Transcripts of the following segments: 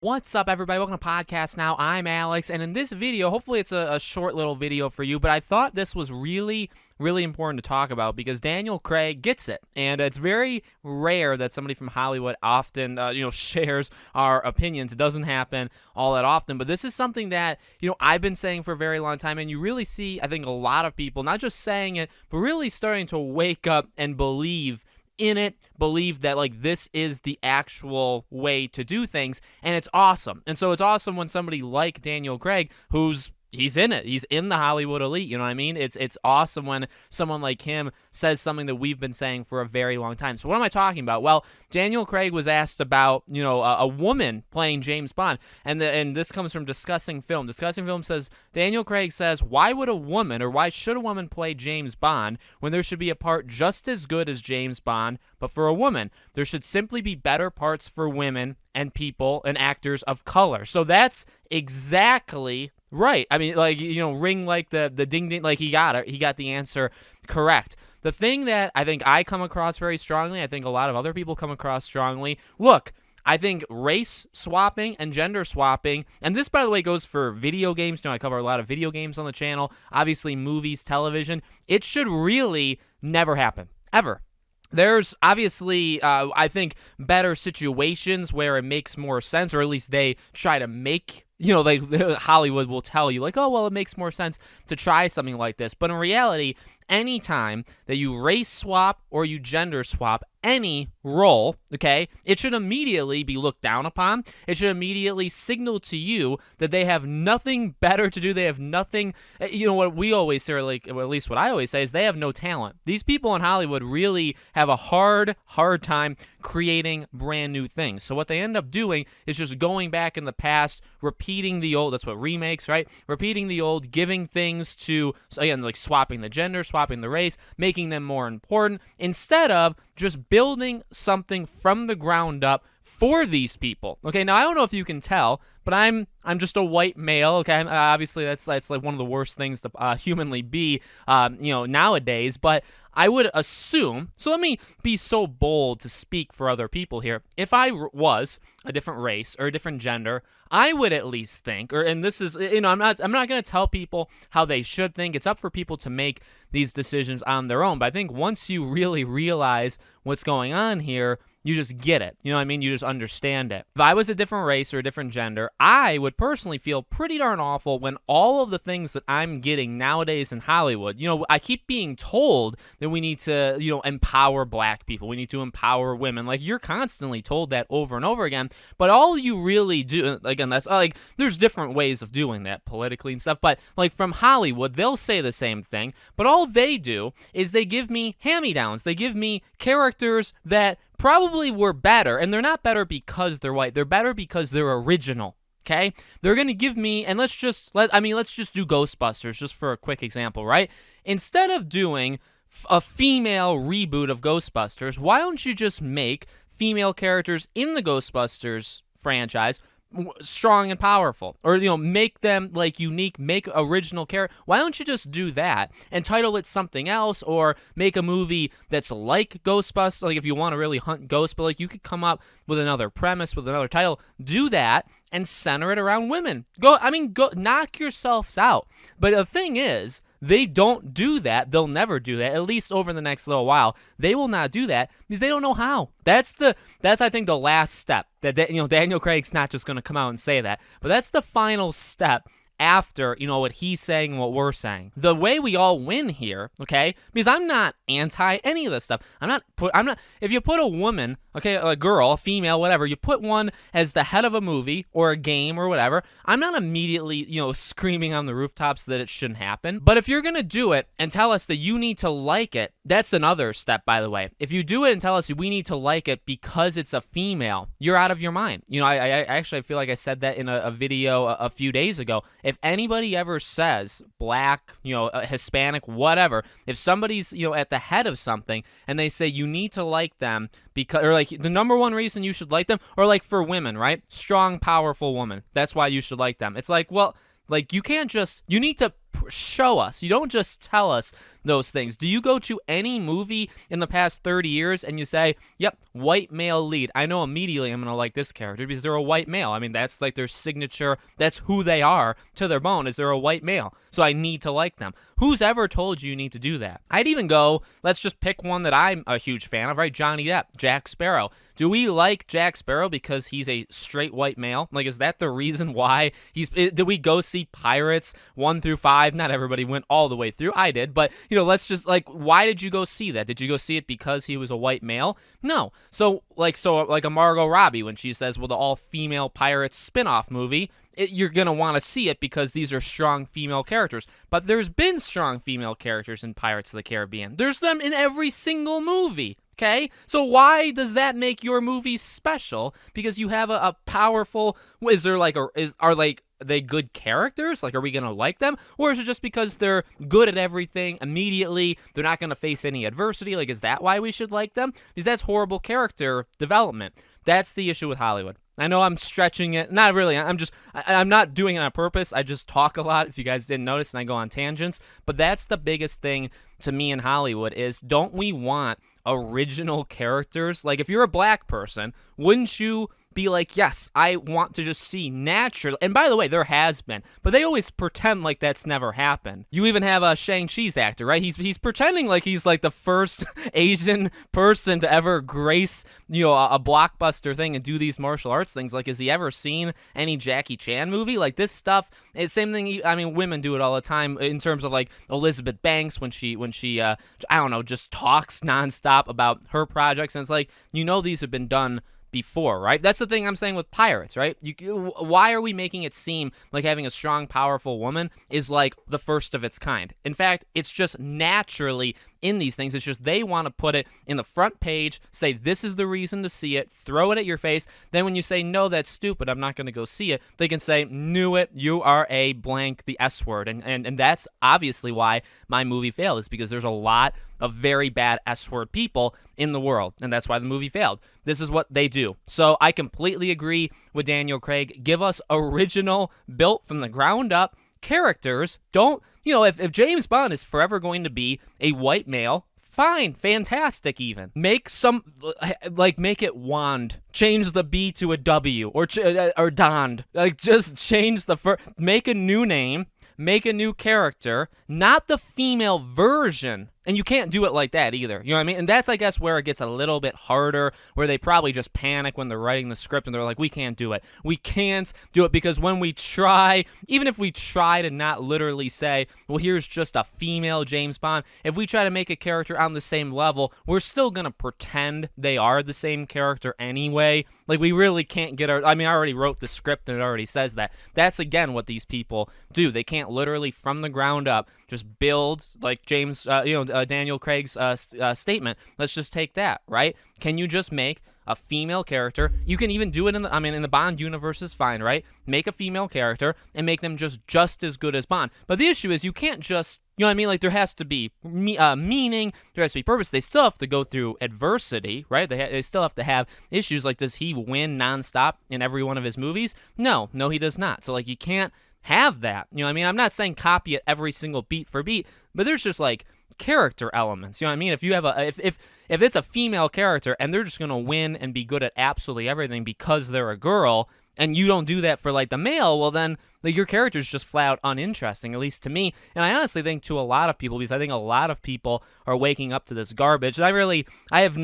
What's up, everybody? Welcome to Podcast Now. I'm Alex, and in this video, hopefully it's a short little video for you, but I thought this was really important to talk about because Daniel Craig gets it, and it's very rare that somebody from Hollywood often, shares our opinions. It doesn't happen all that often, but this is something that, I've been saying for a very long time, and you really see, I think, a lot of people not just saying it, but really starting to wake up and believe in it, believe that like this is the actual way to do things, and it's awesome. And so it's awesome when somebody like Daniel Craig, he's in it. He's in the Hollywood elite, you know what I mean? It's awesome when someone like him says something that we've been saying for a very long time. So what am I talking about? Well, Daniel Craig was asked about, a woman playing James Bond, and this comes from Discussing Film. Discussing Film says, Daniel Craig says, why should a woman play James Bond when there should be a part just as good as James Bond, but for a woman? There should simply be better parts for women and people and actors of color. So that's exactly right. I mean, ring like the ding ding, like he got it. He got the answer correct. The thing that I think I come across very strongly, I think a lot of other people come across strongly. Look, I think race swapping and gender swapping, and this, by the way, goes for video games. I cover a lot of video games on the channel, obviously movies, television. It should really never happen, ever. There's obviously, I think, better situations where it makes more sense, or at least they try to make, Hollywood will tell you, like, oh, well, it makes more sense to try something like this. But in reality, anytime that you race swap or you gender swap any role, okay, it should immediately be looked down upon. It should immediately signal to you that they have nothing better to do. They have nothing, what we always say, or at least what I always say, is they have no talent. These people in Hollywood really have a hard time creating brand new things. So what they end up doing is just going back in the past, repeating the old. That's what remakes, right? Repeating the old, giving things to, so again, like swapping the gender, swapping the race, making them more important, instead of just building something from the ground up for these people. Okay, now I don't know if you can tell, but I'm just a white male. Okay, obviously that's like one of the worst things to humanly be, nowadays. But I would assume. So let me be so bold to speak for other people here. If I was a different race or a different gender, I would at least think, and this is, I'm not going to tell people how they should think. It's up for people to make these decisions on their own. But I think once you really realize what's going on here, you just get it. You know what I mean? You just understand it. If I was a different race or a different gender, I would personally feel pretty darn awful when all of the things that I'm getting nowadays in Hollywood, I keep being told that we need to, empower black people. We need to empower women. Like, you're constantly told that over and over again. But all you really do, again, that's like, there's different ways of doing that politically and stuff. But like from Hollywood, they'll say the same thing. But all they do is they give me hand-me-downs. They give me characters that probably were better, and they're not better because they're white. They're better because they're original. Okay, they're gonna give me, and let's just do Ghostbusters just for a quick example, right? Instead of doing a female reboot of Ghostbusters, why don't you just make female characters in the Ghostbusters franchise strong and powerful, or make them like unique, make original character? Why don't you just do that and title it something else, or make a movie that's like Ghostbusters? Like, if you want to really hunt ghosts, but like you could come up with another premise, with another title, do that and center it around women. Go knock yourselves out. But the thing is, they don't do that. They'll never do that. At least over the next little while, they will not do that because they don't know how. That's I think the last step. That Daniel Craig's not just going to come out and say that, but that's the final step after, what he's saying and what we're saying. The way we all win here, okay? Because I'm not anti any of this stuff. I'm not, if you put a woman, okay, a girl, a female, whatever, you put one as the head of a movie or a game or whatever, I'm not immediately, screaming on the rooftops that it shouldn't happen. But if you're going to do it and tell us that you need to like it, that's another step, by the way. If you do it and tell us we need to like it because it's a female, you're out of your mind. I actually feel like I said that in a video a few days ago. If anybody ever says black, Hispanic, whatever, if somebody's, at the head of something and they say you need to like them because, or like the number one reason you should like them, or like for women, right? Strong, powerful woman. That's why you should like them. It's like, well, like you can't just, you need to show us. You don't just tell us those things. Do you go to any movie in the past 30 years and you say, yep, white male lead, I know immediately I'm going to like this character because they're a white male. I mean, that's like their signature. That's who they are to their bone, is they're a white male. So I need to like them. Who's ever told you need to do that? I'd even go, let's just pick one that I'm a huge fan of, right? Johnny Depp, Jack Sparrow. Do we like Jack Sparrow because he's a straight white male? Like, is that the reason why did we go see Pirates 1 through 5? Not everybody went all the way through. I did. But, let's just, why did you go see that? Did you go see it because he was a white male? No. So a Margot Robbie, when she says, well, the all-female Pirates spin-off movie, you're going to want to see it because these are strong female characters. But there's been strong female characters in Pirates of the Caribbean. There's them in every single movie. Okay, so why does that make your movie special? Because you have a powerful. Are they good characters? Like, are we gonna like them, or is it just because they're good at everything immediately? They're not gonna face any adversity. Like, is that why we should like them? Because that's horrible character development. That's the issue with Hollywood. I know I'm stretching it. Not really. I'm not doing it on purpose. I just talk a lot, if you guys didn't notice, and I go on tangents. But that's the biggest thing to me in Hollywood is, don't we want original characters? Like, if you're a black person, wouldn't you be like, yes, I want to just see natural. And by the way, there has been, but they always pretend like that's never happened. You even have a Shang-Chi's actor, right? He's pretending like he's like the first Asian person to ever grace, a blockbuster thing and do these martial arts things. Like, has he ever seen any Jackie Chan movie? Like, this stuff is same thing. I mean, women do it all the time in terms of like Elizabeth Banks when she I don't know, just talks nonstop about her projects, and it's like, these have been done before, right? That's the thing I'm saying with Pirates, right? Why are we making it seem like having a strong, powerful woman is like the first of its kind? In fact, it's just naturally in these things. It's just they want to put it in the front page, say this is the reason to see it, throw it at your face. Then when you say, no, that's stupid, I'm not going to go see it, they can say, knew it, you are a blank, the S word. And that's obviously why my movie failed, is because there's a lot of very bad S-word people in the world, and that's why the movie failed. This is what they do. So I completely agree with Daniel Craig. Give us original, built from the ground up characters. Don't, if James Bond is forever going to be a white male, fine, fantastic even. Make make it Wand. Change the B to a W, or Dond. Just change make a new name, make a new character, not the female version. And you can't do it like that either. You know what I mean? And that's, I guess, where it gets a little bit harder, where they probably just panic when they're writing the script and they're like, we can't do it. We can't do it because when we try, even if we try to not literally say, well, here's just a female James Bond, if we try to make a character on the same level, we're still going to pretend they are the same character anyway. Like, we really can't get I already wrote the script and it already says that. That's, again, what these people do. They can't literally, from the ground up, just build, like James, Daniel Craig's statement. Let's just take that, right? Can you just make a female character? You can even do it in the Bond universe is fine, right? Make a female character and make them just as good as Bond. But the issue is you can't just, like, there has to be meaning, there has to be purpose. They still have to go through adversity, right? They still have to have issues. Like, does he win nonstop in every one of his movies? No, he does not. So, like, you can't have that. I'm not saying copy it every single beat for beat, but there's just like character elements. If you have if it's a female character and they're just gonna win and be good at absolutely everything because they're a girl, and you don't do that for like the male, well then your character's just flat out uninteresting, at least to me. And I honestly think to a lot of people, because I think a lot of people are waking up to this garbage. And I've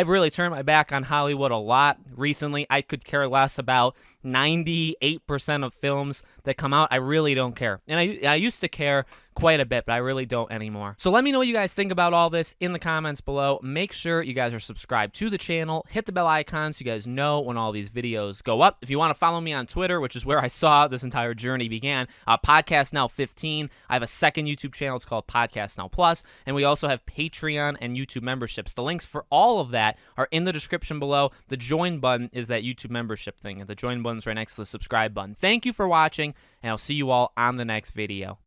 really turned my back on Hollywood a lot recently. I could care less about 98% of films that come out. I really don't care. And I used to care quite a bit, but I really don't anymore. So let me know what you guys think about all this in the comments below. Make sure you guys are subscribed to the channel. Hit the bell icon so you guys know when all these videos go up. If you want to follow me on Twitter, which is where I saw this entire journey began, Podcast Now 15. I have a second YouTube channel. It's called Podcast Now Plus. And we also have Patreon and YouTube memberships. The links for all of that are in the description below. The join button is that YouTube membership thing. And the join button's right next to the subscribe button. Thank you for watching, and I'll see you all on the next video.